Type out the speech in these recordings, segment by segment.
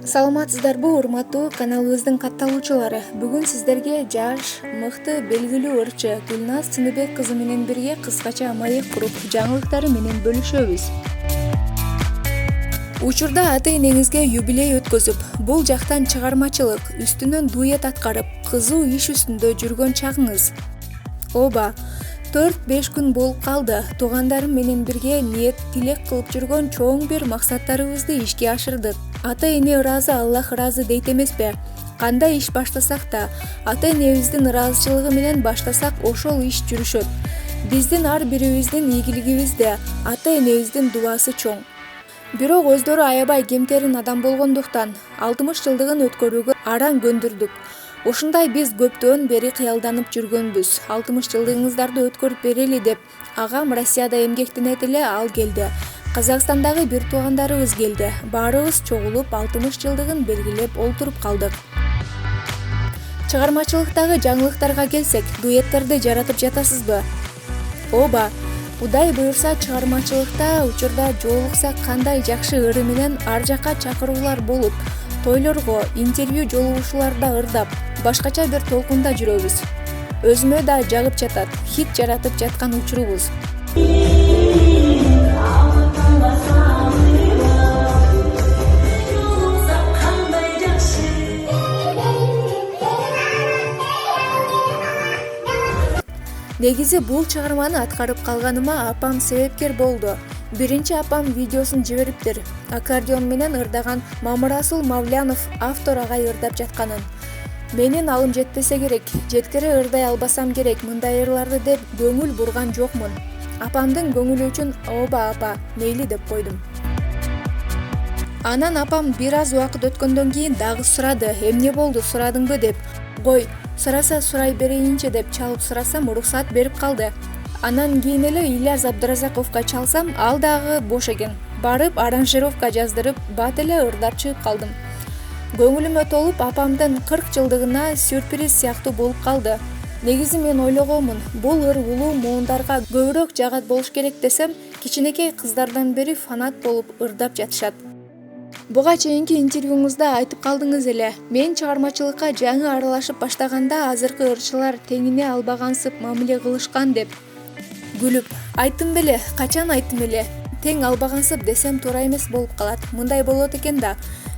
Саламатсыздарбы урматтуу каналыбыздын катталуучулары. Бүгүн сиздерге жаш, мыкты, белгилүү ырчы Гүлназ Чыныбек кызы менен бирге кыскача маек куруп, жаңылыктары менен бөлүшөбүз. Учурда ата-энеңизге юбилей өткөзүп, бул жактан чыгармачылык, үстүнөн дуэт аткарып, кызуу иш үстүндө жүргөн чагыңыз. Ооба, 4-5 күн болуп калды. Туугандарым менен бирге ниет тилек кылып жүргөн чоң бир максаттарыбызды ишке ашырдык. Ата-эне ыраазы, Аллах ыраазы дейт эмеспи? Кандай иш баштасак да, ата-энебиздин ыраазычылыгы менен баштасак, ошол иш жүрүшөт. Биздин ар бирибиздин ийгилигибизде ата-энебиздин дубасы чоң. Бирок өздөрү аябай кемтерин адам болгондуктан 60 жылдыгын өткөрүүгө араң көндүрдүк. Ушундай биз көптөн бери кыялданып жүргөнбүз. 60 жылдыгыңыздарды өткөрүп берели деп, агам Россияда эмгектенет эле, ал келди. Казакстандагы бир туугандарыбыз келди. Баарыбыз чогулуп 60 жылдыгын белгилеп олтуруп калдык. Чыгармачылыктагы жаңылыктарга келсек, дуэттерди жаратып жатасызбы? Ооба. Кудай буюрса, чыгармачылыкта учурда жолуксак кандай жакшы ыры менен ар жакка чакыруулар болуп, тойлорго, интервью жолугушууларда ырдап, башкача бир толкунда жүрөбүз. Өзүмө да жагып жатат, хит жаратып жаткан учурубуз. Негизи бул чыгарманы аткарып калганыма апам себепкер болду. Биринчи апам видеосун жибериптир. Аккордеон менен ырдаган Мамырасул Мавлянов автор агай ырдап жатканын. Менин алым жетпесе керек, жеткире ырдай албасам керек мындай ырларды деп көңүл бурган жокмун. Апамдын көңүлү үчүн ооба апа, мейли деп койдум. Анан апам бир аз убакыт өткөндөн кийин дагы сурады, эмне болду, сурадыңбы деп. Кой, сураса сурай берейинчи деп чалып сурасам, уруксат берип калды. Анан кийин эле Ильяс Абдыразаковго чалсам, ал дагы бош экен. Барып аранжировка жаздырып, бат эле ырдап чыгып калдым. Көңүлүмө толуп, апамдын 40 жылдыгына сюрприз сыяктуу болуп калды. Негизи мен ойлогонмун, бул ыр улуу моундарга көбүрөөк жагат болуш керек десем, кичинекей кыздардан бери фанат болуп ырдап жатышат. Буга чейинки интервьюңузда айтып калдыңыз эле, мен чыгармачылыкка жаңы аралашып баштаганда азыркы ырчылар теңине албагансып мамиле кылышкан деп. Күлүп, айттым беле, качан айттым эле, тең албагансып десем туура эмес болуп калат. Мындай болот экен да.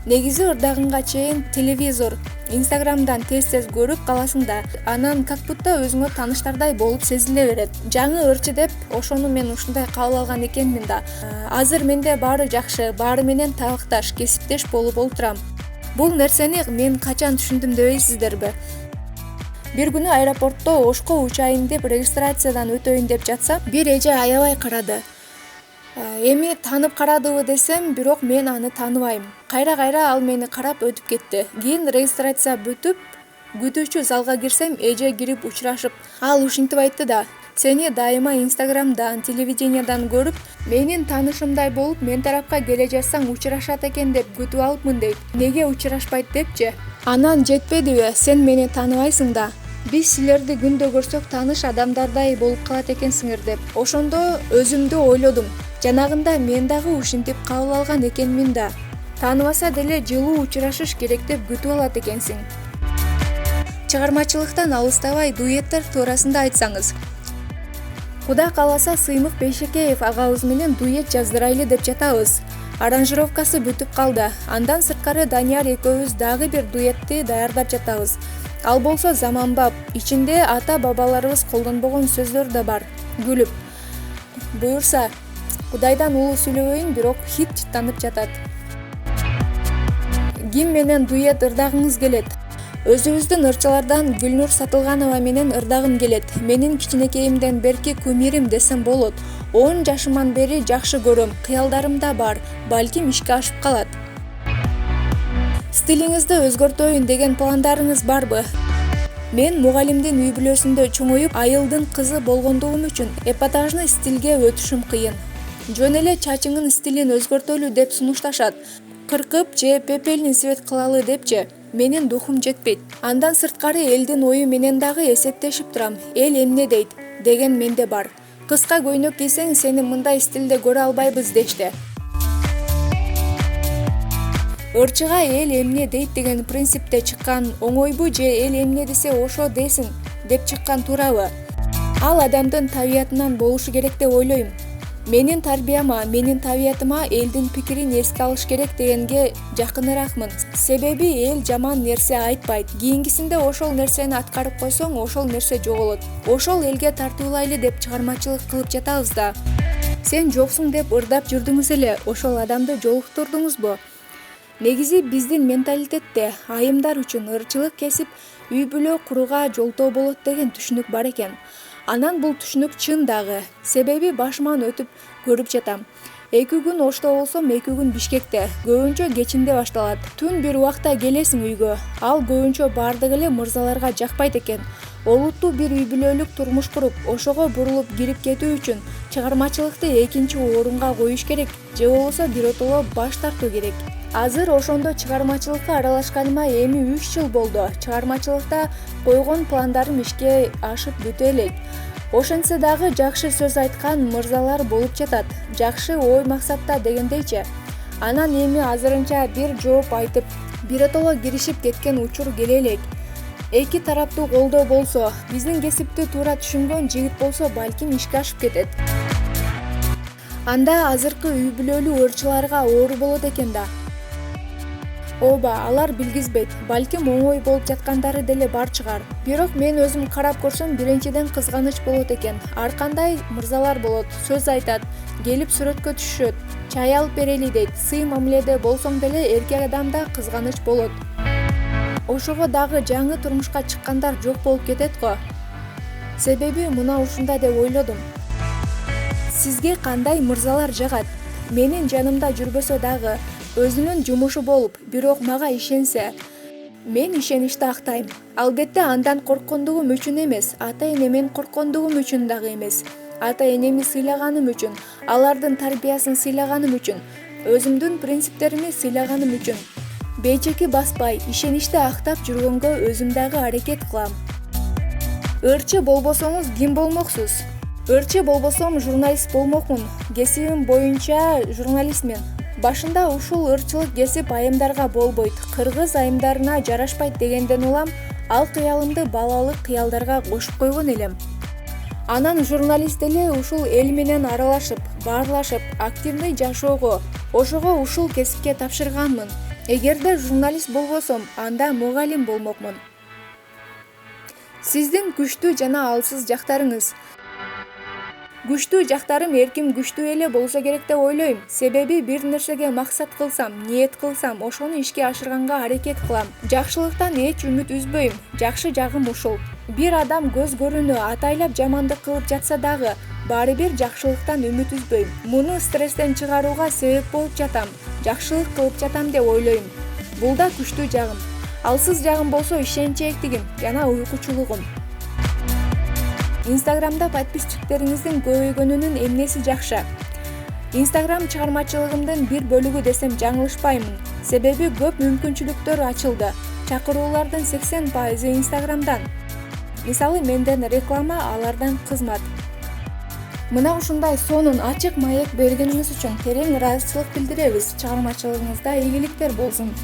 Негизи ырдагынга чейин телевизор, Инстаграмдан тез-тез көрүп каласың да, анан как будто өзүңө тааныштардай болуп сезиле берет. Жаңы ырчы деп, ошону мен ушундай кабыл алган экенмин да. Азыр менде баары жакшы, баары менен табакташ, кесиптеш болуп олтурам. Бул нерсени мен качан түшүндүм дебейсиздерби? Бир күнү аэропортто Ошко учайын деп регистрациядан өтөйүн деп жатсам, бир эже аябай карады. Эми таанып карадыбы десем, бирок мен аны тааныбайм. Кайра-кайра ал мени карап өтүп кетти. Кийин регистрация бүтүп, күтүүчү залга кирсем, эже кирип учурашып, ал ушинтип айтты да: "Сени дайыма Инстаграмдан, телевидениядан көрүп, менин таанышымдай болуп, мен тарапка келе жатсаң учурашат экен деп күтүп алыпмын" дейт. Неге учурашпайт депчи? Анан жетпедиби, сен мени тааныбайсың да. Биз силерди күндө көрсөк тааныш адамдардай болуп калат экенсиңер деп. Ошондо өзүмдү ойлодум. Жанагында мен дагы ушинтип кабыл алган экенмин да. Тааныбаса деле жылуу учурашыш керек деп күтүп алат экенсиң. Чыгармачылыктан алыстабай дуэттер туурасында айтсаңыз. Кудай кааласа, Сыймык Бейшекеев агабыз менен дуэт жаздырайлы деп жатабыз. Аранжировкасы бүтүп калды. Андан сырткары Данияр экөөбүз дагы бир дуэтти даярдап жатабыз. Ал болсо заманбап, ичинде ата-бабаларыбыз колдонбогон сөздөр да бар. Күлүп, буюрса, Кудайдан улуу сүйлөбөйүн, бирок хит жыттанып жатат. Ким менен дуэт ырдагыңыз келет? Өзүбүздүн ырчылардан Гүлнур Сатылганова менен ырдагым келет. Менин кичинекейимден берки кумирим десем болот. 10 жашыман бери жакшы көрөм, кыялдарым да бар, балким ишке ашып калат. Стилиңизди өзгөртөйүн деген пландарыңыз барбы? Мен мугалимдин үй бүлөсүндө чоңоюп, айылдын кызы болгондугум үчүн эпатажный стилге өтүшүм кыйын. Жөн эле чачыңын стилин өзгөртөлү деп сунушташат. Кыркып же пепельный цвет кылалы депчи. Менин духум жетпейт. Андан сырткары элдин ою менен дагы эсептешип турам. Эл эмне дейт деген менде бар. Кыска көйнөк кийсең сени мындай стилде көрө албайбыз дешти. Ырчыга эл эмне дейт деген принципте чыккан оңойбу же эл эмне десе ошо десин деп чыккан туурабы? Ал адамдын табиятынан болушу керек деп ойлойм. Менин тарбияма, менин табиятыма элдин пикирин эске алыш керек дегенге жакыныракмын. Себеби эл жаман нерсе айтпайт. Кийинкисинде ошол нерсени аткарып койсоң, ошол нерсе жоголот. Ошол элге тартуулайлы деп чыгармачылык кылып жатабыз да. Сен жоксуң деп ырдап жүрдүңүз эле, ошол адамды жолуктурдуңузбу? Негизи биздин менталитетте айымдар үчүн ырчылык кесип үй бүлө курууга жолтоо болот деген түшүнүк бар экен. Анан бул түшүнүк чын дагы. Себеби башыман өтүп көрүп жатам. 2 күн Ошто болсом, 2 күн Бишкекте. Көбүнчө кечинде башталат. Түн бир убакта келесиң үйгө. Ал көбүнчө бардыгы эле мырзаларга жакпайт экен. Олуттуу бир үй бүлөлүк турмуш куруп, ошого бурулуп кирип кетүү үчүн чыгармачылыкты экинчи орунга коюш керек, же болбосо биротоло баш тартуу керек. Азыр ошондо чыгармачылыкка аралашканыма эми 3 жыл болду. Чыгармачылыкта койгон пландарым ишке ашып бүтө элек. Ошентсе дагы жакшы сөз айткан мырзалар болуп жатат. Жакшы ой максатта дегендейчи. Анан эми азырынча бир жооп айтып, биротоло киришип кеткен учур келе элек. Эки тараптуу колдоо болсо, биздин кесипти туура түшүнгөн жигит болсо, балким ишке ашып кетет. Анда азыркы үй бүлөлүү ырчыларга оор болот экен да. Ооба, алар билгизбейт. Балким оңой болуп жаткандары деле бар чыгар. Бирок мен өзүм карап көрсөм, биринчиден кызганыч болот экен. Ар кандай мырзалар болот, сөз айтат, келип сүрөткө түшөт, чай алып берели дейт. Сый мамиледе болсоң деле эркек адамда кызганыч болот. Ошого дагы жаңы турмушка чыккандар жок болуп кетет го. Себеби мына ушундай деп ойлодум. Сизге кандай мырзалар жагат? Менин жанымда жүрбөсө дагы, өзүнүн жумушу болуп, бирок мага ишенсе, мен ишеничти актайм. Албетте андан корккондугум үчүн эмес, ата-энемен корккондугум үчүн дагы эмес. Ата-энеми сыйлаганым үчүн, алардын тарбиясын сыйлаганым үчүн, өзүмдүн принциптерими сыйлаганым үчүн. Бейчеки баспай, ишеничти актап жүргөнгө өзүм дагы аракет кылам. Ырчы болбосоңуз ким болмоксуз? Ырчы болбосом журналист болмокмун. Кесибим боюнча журналистмин. Башында ушул ырчылык кесип айымдарга болбойт, кыргыз айымдарына жарашпайт дегенден улам, ал кыялымды балалык кыялдарга кошуп койгон элем. Анан журналист эле ушул эл менен аралашып, баарлашып, активный жашоого, ошого ушул кесипке тапшырганмын. Эгерде журналист болбосом, анда мугалим болмокмун. Сиздин күчтүү жана алсыз жактарыңыз? Күчтүү жактарым эрким күчтүү эле болсо керек деп ойлойм. Себеби бир нерсеге максат кылсам, ниет кылсам, ошону ишке ашырганга аракет кылам. Жакшылыктан эч үмүт үзбөйм. Жакшы жагым ушул. Бир адам көз көрүүнү атайлап жамандык кылып жатса дагы, баары бир жакшылыктан үмүт үзбөйм. Муну стресстен чыгарууга себеп болуп жатам. Жакшылык кылып жатам деп ойлойм. Бул да күчтүү жагым. Алсыз жагым болсо ишенчээктигим жана уйкучулугум. Инстаграмда подписчиктериңиздин көбөйгөнүнүн эмнеси жакшы? Инстаграм чыгармачылыгымдын бир бөлүгү десем жаңылышпаймын. Себеби көп мүмкүнчүлүктөр ачылды. Чакыруулардын 80% Инстаграмдан. Мисалы менден реклама, алардан кызмат. Мына ушундай сонун ачык маек бергениңиз үчүн терең ыраазычылык билдиребиз. Чыгармачылыгыңызда ийгиликтер болсун.